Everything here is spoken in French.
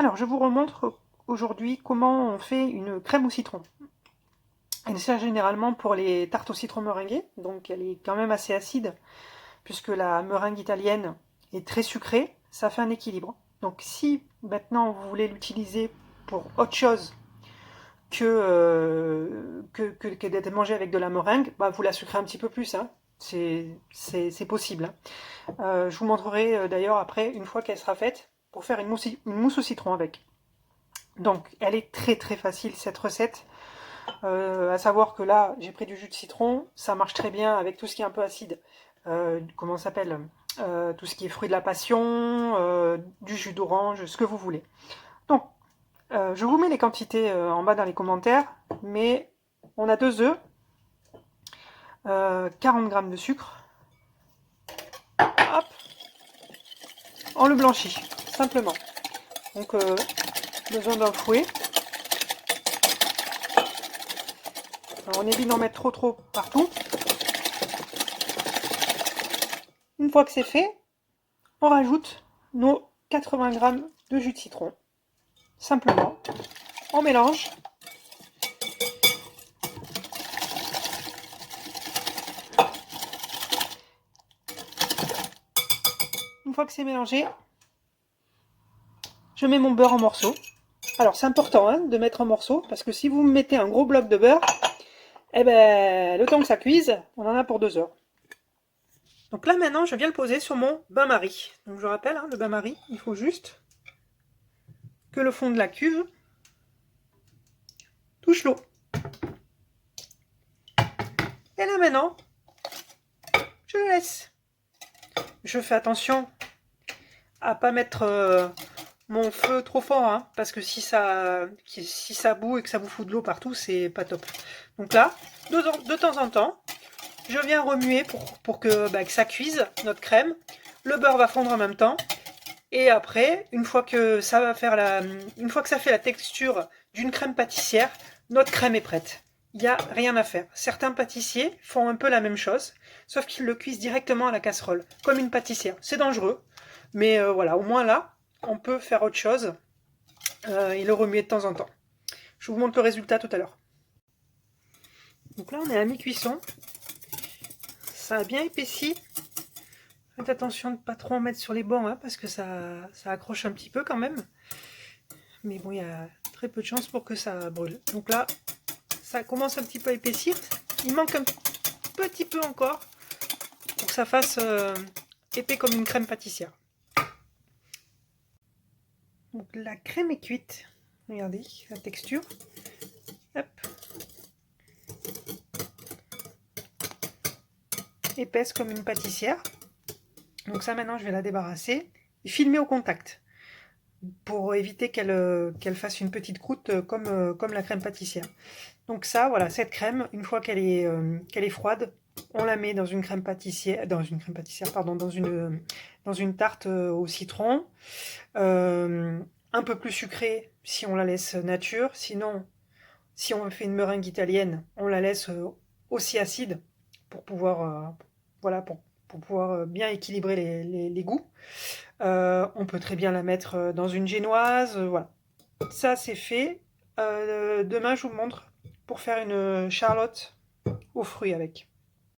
Alors, je vous remontre aujourd'hui comment on fait une crème au citron. Elle sert généralement pour les tartes au citron meringuées, donc elle est quand même assez acide, puisque la meringue italienne est très sucrée, ça fait un équilibre. Donc si maintenant vous voulez l'utiliser pour autre chose que d'être mangé avec de la meringue, bah vous la sucrez un petit peu plus, hein. C'est possible, hein. Je vous montrerai d'ailleurs après, une fois qu'elle sera faite, pour faire une mousse au citron avec. Donc, elle est très très facile cette recette. À savoir que là, j'ai pris du jus de citron, ça marche très bien avec tout ce qui est un peu acide. Comment ça s'appelle tout ce qui est fruit de la passion, du jus d'orange, ce que vous voulez. Donc, je vous mets les quantités en bas dans les commentaires, mais on a 2 œufs, 40 grammes de sucre. Hop, on le blanchit, simplement. Donc, besoin d'un fouet. Alors, on évite d'en mettre trop partout. Une fois que c'est fait, on rajoute nos 80 grammes de jus de citron. Simplement, on mélange. Une fois que c'est mélangé, je mets mon beurre en morceaux. Alors c'est important hein, de mettre en morceaux, parce que si vous mettez un gros bloc de beurre, eh ben, le temps que ça cuise, on en a pour 2 heures. Donc là maintenant, je viens le poser sur mon bain-marie. Donc je rappelle, hein, le bain-marie, il faut juste que le fond de la cuve touche l'eau. Et là maintenant, je le laisse. Je fais attention à pas mettre mon feu trop fort, hein, parce que si ça bout et que ça vous fout de l'eau partout, c'est pas top. Donc là, de temps en temps, je viens remuer pour que ça cuise notre crème. Le beurre va fondre en même temps. Et après, une fois que ça fait la texture d'une crème pâtissière, notre crème est prête. Il n'y a rien à faire. Certains pâtissiers font un peu la même chose, sauf qu'ils le cuisent directement à la casserole, comme une pâtissière. C'est dangereux, mais voilà, au moins là, on peut faire autre chose et le remuer de temps en temps. Je vous montre le résultat tout à l'heure. Donc là, on est à mi-cuisson. Ça a bien épaissi. Faites attention de ne pas trop en mettre sur les bords, hein, parce que ça accroche un petit peu quand même. Mais bon, il y a très peu de chances pour que ça brûle. Donc là, ça commence un petit peu à épaissir. Il manque un petit peu encore pour que ça fasse épais comme une crème pâtissière. Donc la crème est cuite. Regardez la texture. Hop. Épaisse comme une pâtissière. Donc ça maintenant je vais la débarrasser et filmer au contact pour éviter qu'elle fasse une petite croûte comme la crème pâtissière. Donc ça, voilà, cette crème, une fois qu'elle est froide, on la met dans une crème pâtissière, pardon, dans une tarte au citron, un peu plus sucrée si on la laisse nature, sinon, si on fait une meringue italienne, on la laisse aussi acide pour pouvoir, voilà, pour pouvoir bien équilibrer les goûts. On peut très bien la mettre dans une génoise, voilà. Ça c'est fait. Demain je vous montre pour faire une charlotte aux fruits avec.